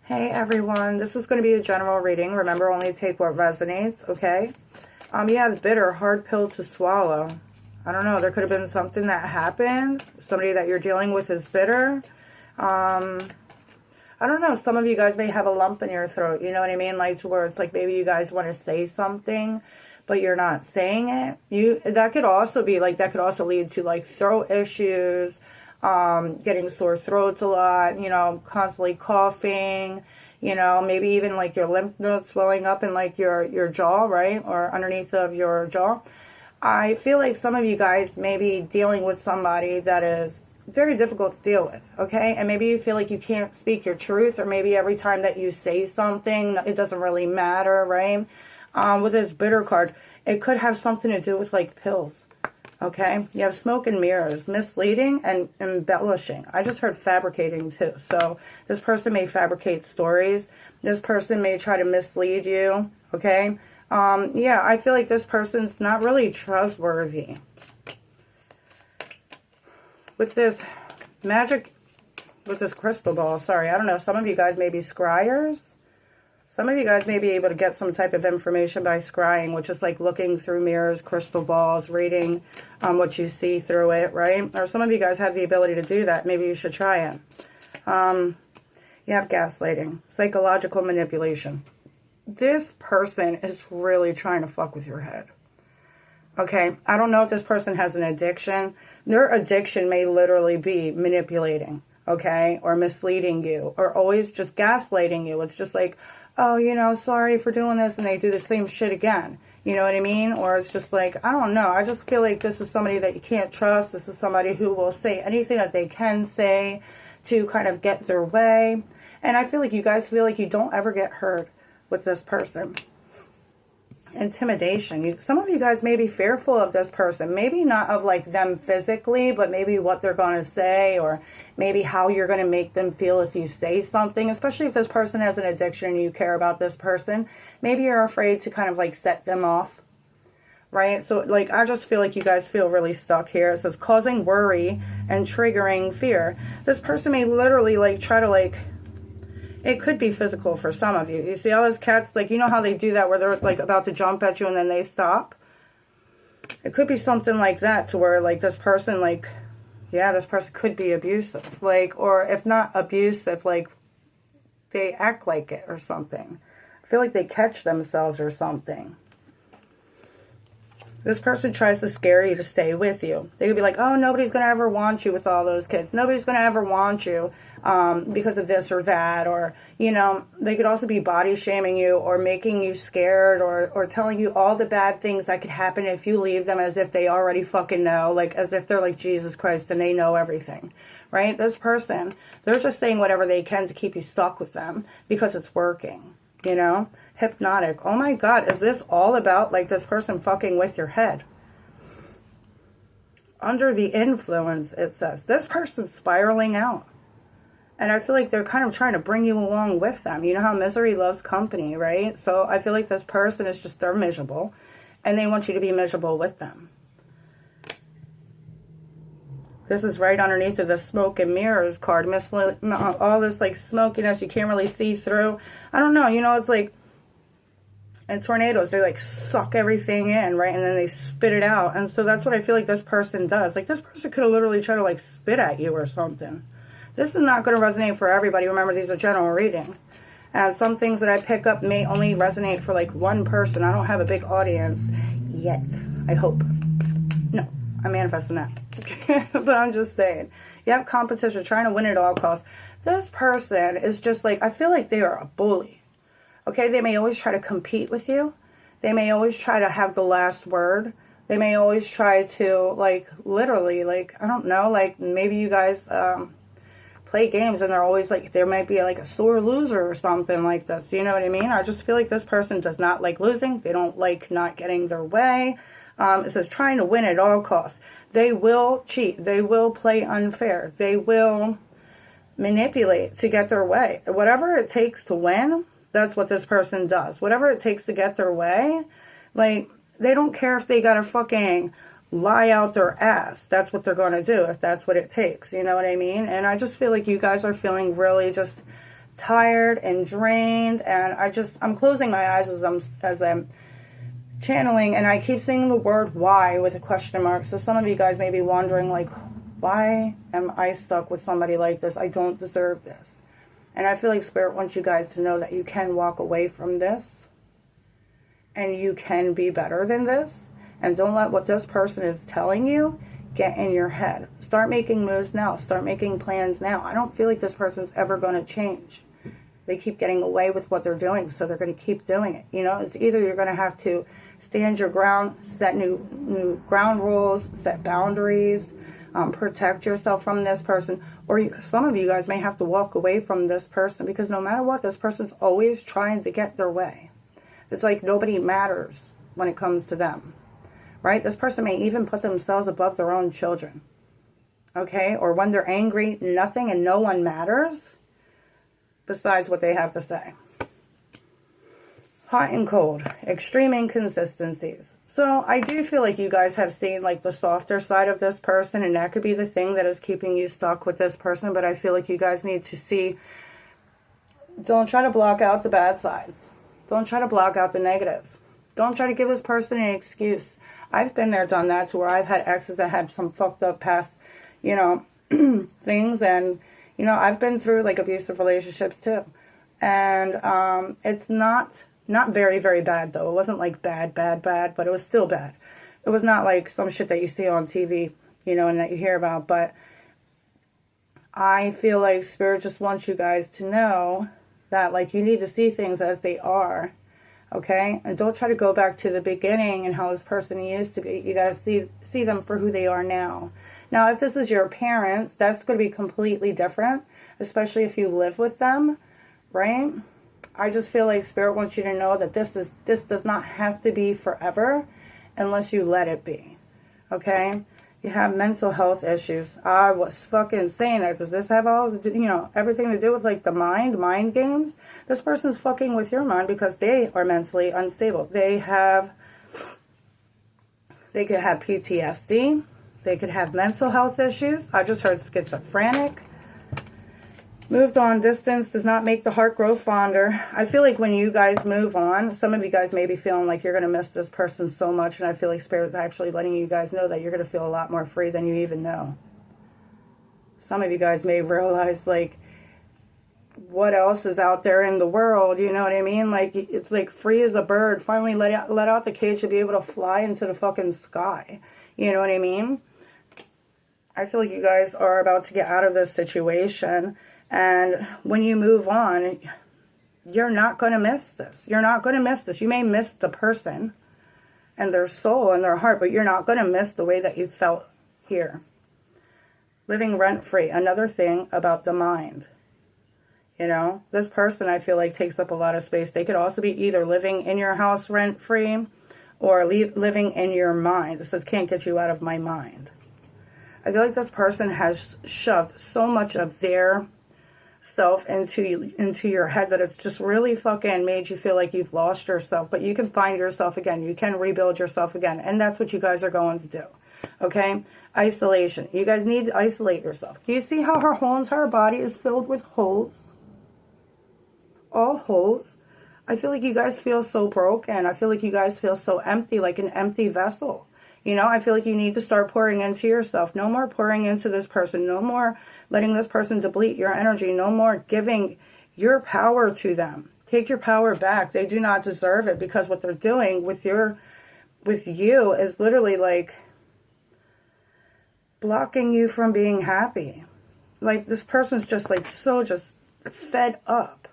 Hey everyone, this is going to be a general reading. Remember, only take what resonates, okay? You have bitter, hard pill to swallow. I don't know, there could have been something that happened. Somebody that you're dealing with is bitter. I don't know, some of you guys may have a lump in your throat, you know what I mean? Like, where it's like maybe you guys want to say something, but you're not saying it. That could also be like, that could also lead to like throat issues, getting sore throats a lot, you know, constantly coughing, you know, maybe even like your lymph nodes swelling up in like your jaw, right? Or underneath of your jaw. I feel like some of you guys may be dealing with somebody that is very difficult to deal with, okay? And maybe you feel like you can't speak your truth, or maybe every time that you say something, it doesn't really matter, right? With this bitter card, it could have something to do with like pills. Okay, you have smoke and mirrors, misleading and embellishing. I just heard fabricating too. So this person may fabricate stories. This person may try to mislead you. Okay, yeah, I feel like this person's not really trustworthy. With this magic, with this crystal ball, sorry, I don't know. Some of you guys may be scryers. Some of you guys may be able to get some type of information by scrying, which is like looking through mirrors, crystal balls, reading what you see through it, right? Or some of you guys have the ability to do that. Maybe you should try it. You have gaslighting, psychological manipulation. This person is really trying to fuck with your head. Okay, I don't know if this person has an addiction. Their addiction may literally be manipulating, okay, or misleading you, or always just gaslighting you. It's just like, oh, you know, sorry for doing this, and they do the same shit again. You know what I mean? Or it's just like, I don't know. I just feel like this is somebody that you can't trust. This is somebody who will say anything that they can say to kind of get their way. And I feel like you guys feel like you don't ever get hurt with this person. Intimidation. Some of you guys may be fearful of this person. Maybe not of like them physically, but maybe what they're going to say, or maybe how you're going to make them feel if you say something, especially if this person has an addiction and you care about this person. Maybe you're afraid to kind of like set them off, right? So like, I just feel like you guys feel really stuck here. It says causing worry and triggering fear. This person may literally like try to like, it could be physical for some of you. You see all those cats, like, you know how they do that where they're like about to jump at you and then they stop? It could be something like that, to where like this person, like, yeah, this person could be abusive. Like, or if not abusive, like they act like it or something. I feel like they catch themselves or something. This person tries to scare you to stay with you. They could be like, oh, nobody's going to ever want you with all those kids. Nobody's going to ever want you because of this or that. Or, you know, they could also be body shaming you, or making you scared, or telling you all the bad things that could happen if you leave them, as if they already fucking know. Like, as if they're like Jesus Christ and they know everything, right? This person, they're just saying whatever they can to keep you stuck with them because it's working, you know? Hypnotic. Oh my God, is this all about like this person fucking with your head? Under the influence, it says. This person's spiraling out. And I feel like they're kind of trying to bring you along with them. You know how misery loves company, right? So I feel like this person is just, they're miserable. And they want you to be miserable with them. This is right underneath of the smoke and mirrors card. All this like smokiness you can't really see through. I don't know, you know, it's like, and tornadoes, they like suck everything in, right? And then they spit it out. And so that's what I feel like this person does. Like, this person could have literally tried to like spit at you or something. This is not going to resonate for everybody. Remember, these are general readings. And some things that I pick up may only resonate for like one person. I don't have a big audience yet. I hope. No, I'm manifesting that. But I'm just saying. You have competition, trying to win at all costs. This person is just like, I feel like they are a bully. Okay, they may always try to compete with you. They may always try to have the last word. They may always try to, like, literally, like, I don't know, like, maybe you guys play games and they're always, like, there might be, like, a sore loser or something like this. You know what I mean? I just feel like this person does not like losing. They don't like not getting their way. It says trying to win at all costs. They will cheat. They will play unfair. They will manipulate to get their way. Whatever it takes to win, that's what this person does. Whatever it takes to get their way, like, they don't care if they gotta fucking lie out their ass. That's what they're gonna do, if that's what it takes. You know what I mean? And I just feel like you guys are feeling really just tired and drained, and I'm closing my eyes as I'm channeling, and I keep seeing the word why with a question mark. So some of you guys may be wondering, like, why am I stuck with somebody like this? I don't deserve this. And I feel like Spirit wants you guys to know that you can walk away from this, and you can be better than this. And don't let what this person is telling you get in your head. Start making moves now. Start making plans now. I don't feel like this person's ever going to change. They keep getting away with what they're doing, so they're going to keep doing it. You know, it's either you're going to have to stand your ground, set new ground rules, set boundaries, protect yourself from this person, or some of you guys may have to walk away from this person, because no matter what, this person's always trying to get their way. It's like nobody matters when it comes to them, right? This person may even put themselves above their own children, okay? Or when they're angry, nothing and no one matters besides what they have to say. Hot and cold, extreme inconsistencies. So I do feel like you guys have seen like the softer side of this person, and that could be the thing that is keeping you stuck with this person. But I feel like you guys need to see, don't try to block out the bad sides. Don't try to block out the negatives. Don't try to give this person an excuse. I've been there, done that, to where I've had exes that had some fucked up past, you know, things. And, you know, I've been through like abusive relationships too. And it's not very, very bad though. It wasn't like bad, but it was still bad. It was not like some shit that you see on TV, you know, and that you hear about. But I feel like Spirit just wants you guys to know that, like, you need to see things as they are, okay? And don't try to go back to the beginning and how this person used to be. You got to see them for who they are now. Now, if this is your parents, that's going to be completely different, especially if you live with them, right? I just feel like Spirit wants you to know that this does not have to be forever unless you let it be, okay? You have mental health issues. I was fucking saying that. Does this have all, you know, everything to do with like the mind games? This person's fucking with your mind because they are mentally unstable. They could have PTSD. They could have mental health issues. I just heard schizophrenic. Moved on. Distance does not make the heart grow fonder. I feel like when you guys move on, some of you guys may be feeling like you're going to miss this person so much, and I feel like Spirit's actually letting you guys know that you're going to feel a lot more free than you even know. Some of you guys may realize, like, what else is out there in the world, you know what I mean? Like, it's like free as a bird. Finally let out the cage to be able to fly into the fucking sky. You know what I mean? I feel like you guys are about to get out of this situation. And when you move on, you're not going to miss this. You're not going to miss this. You may miss the person and their soul and their heart, but you're not going to miss the way that you felt here. Living rent-free. Another thing about the mind. You know, this person, I feel like, takes up a lot of space. They could also be either living in your house rent-free or living in your mind. It says, can't get you out of my mind. I feel like this person has shoved so much of their self into your head that it's just really fucking made you feel like you've lost yourself. But you can find yourself again. You can rebuild yourself again. And that's what you guys are going to do. Okay? Isolation. You guys need to isolate yourself. Do you see how her whole entire body is filled with holes? All holes. I feel like you guys feel so broken. I feel like you guys feel so empty, like an empty vessel. You know, I feel like you need to start pouring into yourself. No more pouring into this person. No more letting this person deplete your energy. No more giving your power to them. Take your power back. They do not deserve it, because what they're doing with you is literally like blocking you from being happy. Like, this person's just like so just fed up.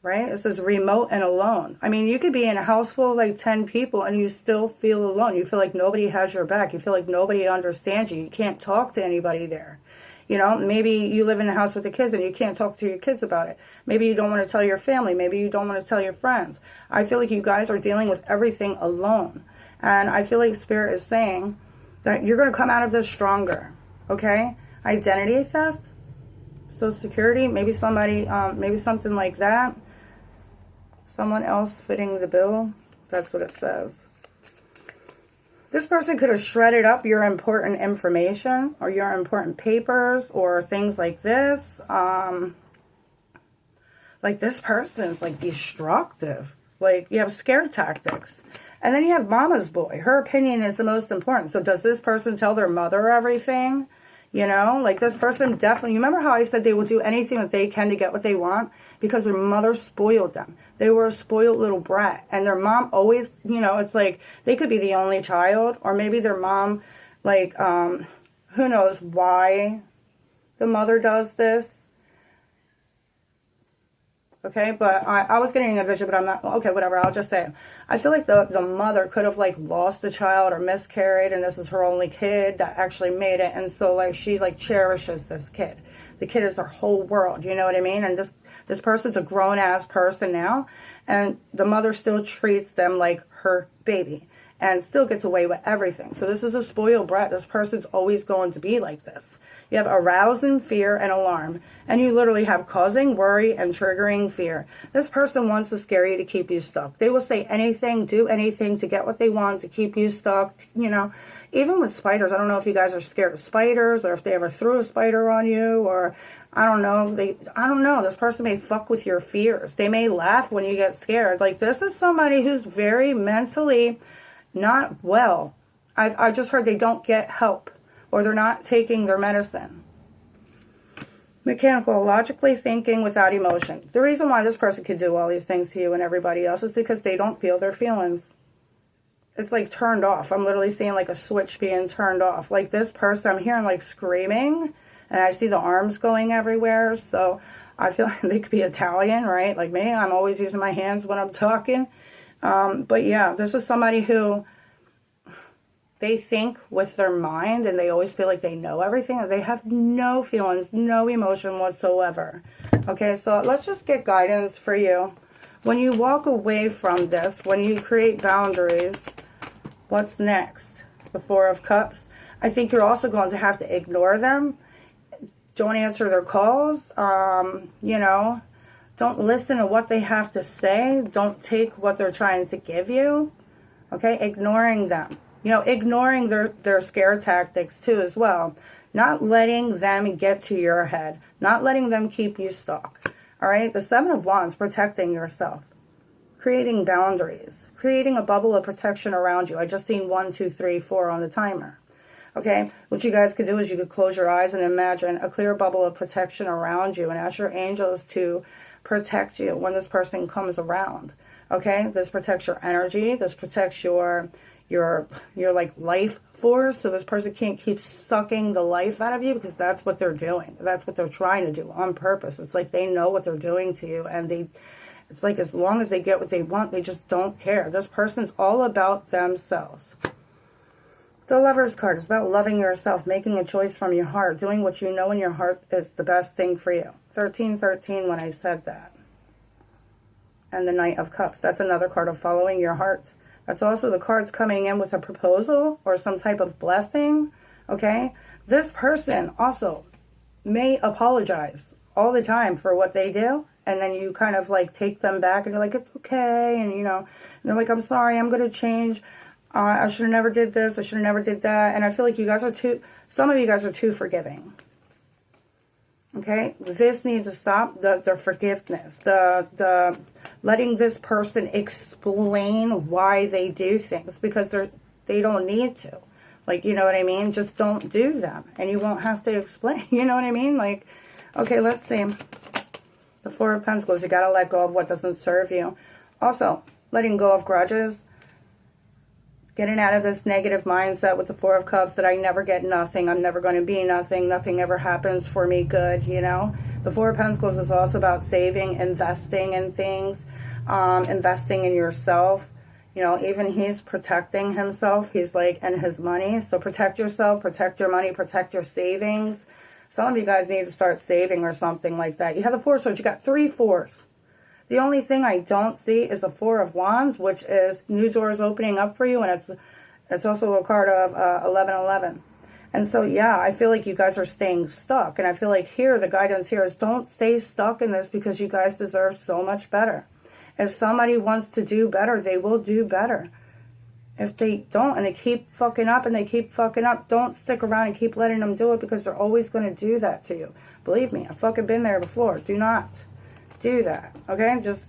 Right? It says remote and alone. I mean, you could be in a house full of like 10 people and you still feel alone. You feel like nobody has your back. You feel like nobody understands you. You can't talk to anybody there. You know, maybe you live in the house with the kids and you can't talk to your kids about it. Maybe you don't want to tell your family. Maybe you don't want to tell your friends. I feel like you guys are dealing with everything alone. And I feel like Spirit is saying that you're going to come out of this stronger. Okay? Identity theft, Social Security, maybe somebody, maybe something like that. Someone else fitting the bill. That's what it says. This person could have shredded up your important information or your important papers or things like this. Like, this person's, like, destructive. Like, you have scare tactics. And then you have mama's boy. Her opinion is the most important. So does this person tell their mother everything? You know, like, this person definitely, you remember how I said they will do anything that they can to get what they want? Because their mother spoiled them. They were a spoiled little brat. And their mom always, you know, it's like, they could be the only child. Or maybe their mom, like, who knows why the mother does this. Okay, but I was getting a vision, but I'm not, okay, whatever, I'll just say. I feel like the mother could have, like, lost a child or miscarried, and this is her only kid that actually made it, and so, like, she, like, cherishes this kid. The kid is their whole world, you know what I mean? And this person's a grown-ass person now, and the mother still treats them like her baby, and still gets away with everything. So this is a spoiled brat. This person's always going to be like this. You have arousing fear and alarm, and you literally have causing worry and triggering fear. This person wants to scare you to keep you stuck. They will say anything, do anything to get what they want, to keep you stuck, you know. Even with spiders, I don't know if you guys are scared of spiders, or if they ever threw a spider on you, or I don't know. I don't know. This person may fuck with your fears. They may laugh when you get scared. Like, this is somebody who's very mentally not well. I just heard they don't get help, or they're not taking their medicine. Mechanical, logically thinking without emotion. The reason why this person could do all these things to you and everybody else is because they don't feel their feelings. It's like turned off. I'm literally seeing like a switch being turned off. Like, this person, I'm hearing like screaming, and I see the arms going everywhere. So I feel like they could be Italian, right? Like me, I'm always using my hands when I'm talking. But yeah, this is somebody who, they think with their mind, and they always feel like they know everything. They have no feelings, no emotion whatsoever. Okay, so let's just get guidance for you. When you walk away from this, when you create boundaries, what's next? The Four of Cups. I think you're also going to have to ignore them. Don't answer their calls. You know, don't listen to what they have to say. Don't take what they're trying to give you. Okay, ignoring them. You know, ignoring their scare tactics too as well. Not letting them get to your head. Not letting them keep you stuck. All right, the Seven of Wands, protecting yourself. Creating boundaries. Creating a bubble of protection around you. I just seen 1, 2, 3, 4 on the timer. Okay, what you guys could do is you could close your eyes and imagine a clear bubble of protection around you, and ask your angels to protect you when this person comes around. Okay, this protects your energy. This protects your like life force, so this person can't keep sucking the life out of you, because that's what they're doing. That's what they're trying to do on purpose. It's like they know what they're doing to you, and it's like as long as they get what they want, they just don't care. This person's all about themselves. The Lover's card is about loving yourself, making a choice from your heart, doing what you know in your heart is the best thing for you. 1313 when I said that. And the Knight of Cups. That's another card of following your heart. That's also the cards coming in with a proposal or some type of blessing, okay? This person also may apologize all the time for what they do, and then you kind of like take them back and you're like, it's okay, and you know, and they're like, I'm sorry, I'm going to change. I should have never did this, I should have never did that. And I feel like you guys are some of you guys are too forgiving. Okay? This needs to stop. The forgiveness. The letting this person explain why they do things, because they don't need to. Like, you know what I mean? Just don't do them, and you won't have to explain. You know what I mean? Like, okay, let's see. The Four of Pentacles. You got to let go of what doesn't serve you. Also, letting go of grudges. Getting out of this negative mindset with the Four of Cups that I never get nothing. I'm never going to be nothing. Nothing ever happens for me good, you know. The Four of Pentacles is also about saving, investing in things, investing in yourself. You know, even he's protecting himself. He's like, and his money. So protect yourself, protect your money, protect your savings. Some of you guys need to start saving or something like that. You have the Four of Swords. You got 3 fours. The only thing I don't see is the Four of Wands, which is new doors opening up for you, and it's also a card of 1111. And so, yeah, I feel like you guys are staying stuck, and I feel like here, the guidance here is don't stay stuck in this, because you guys deserve so much better. If somebody wants to do better, they will do better. If they don't, and they keep fucking up, don't stick around and keep letting them do it, because they're always going to do that to you. Believe me, I've fucking been there before. Do do that, okay? Just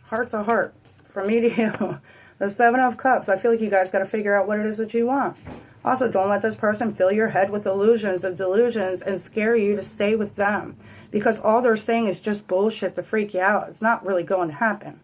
heart to heart, from me to you. The Seven of Cups, I feel like you guys got to figure out what it is that you want. Also, don't let this person fill your head with illusions and delusions and scare you to stay with them. Because all they're saying is just bullshit to freak you out. It's not really going to happen.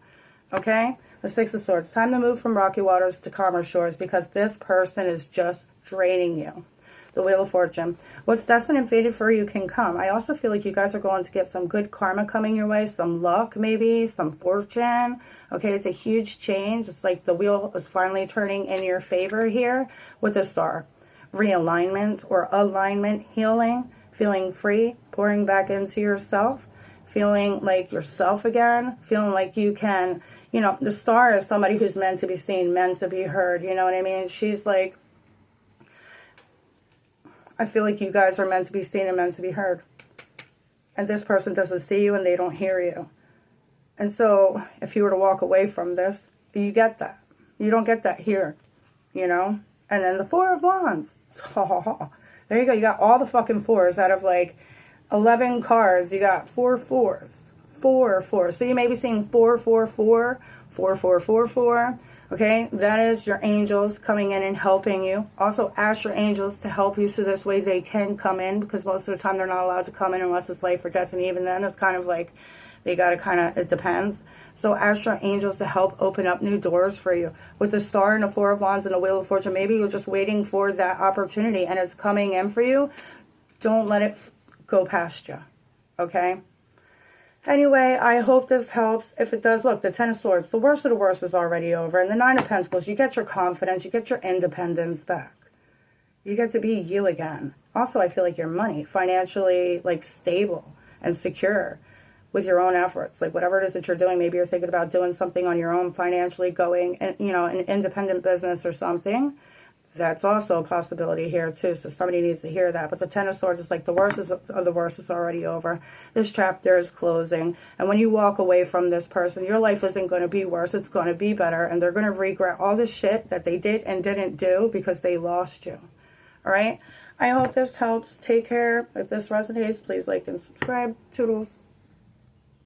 Okay? The Six of Swords. Time to move from rocky waters to calmer shores because this person is just draining you. The Wheel of Fortune. What's destined and fated for you can come. I also feel like you guys are going to get some good karma coming your way. Some luck, maybe. Some fortune. Okay, it's a huge change. It's like the wheel is finally turning in your favor here with the Star. Realignment or alignment, healing, feeling free, pouring back into yourself, feeling like yourself again, feeling like you can, you know, the Star is somebody who's meant to be seen, meant to be heard, you know what I mean? She's like, I feel like you guys are meant to be seen and meant to be heard. And this person doesn't see you and they don't hear you. And so if you were to walk away from this, you get that. You don't get that here, you know? And then the Four of Wands. There you go. You got all the fucking fours out of like 11 cards. You got 4 fours. 4 fours. So you may be seeing 4, 4, 4, 4, 4, 4, 4. Okay, that is your angels coming in and helping you. Also, ask your angels to help you so this way they can come in, because most of the time they're not allowed to come in unless it's life or death, and even then it's kind of like they got to kind of, it depends. So ask your angels to help open up new doors for you. With the Star and the Four of Wands and the Wheel of Fortune, maybe you're just waiting for that opportunity and it's coming in for you. Don't let it go past you, okay? Anyway, I hope this helps. If it does, look, the Ten of Swords, the worst of the worst is already over. And the Nine of Pentacles, you get your confidence, you get your independence back. You get to be you again. Also, I feel like your money, financially, like, stable and secure with your own efforts. Like, whatever it is that you're doing, maybe you're thinking about doing something on your own, financially going, and you know, an independent business or something. That's also a possibility here, too. So somebody needs to hear that. But the Ten of Swords is like the worst of the worst is already over. This chapter is closing. And when you walk away from this person, your life isn't going to be worse. It's going to be better. And they're going to regret all the shit that they did and didn't do because they lost you. All right? I hope this helps. Take care. If this resonates, please like and subscribe. Toodles.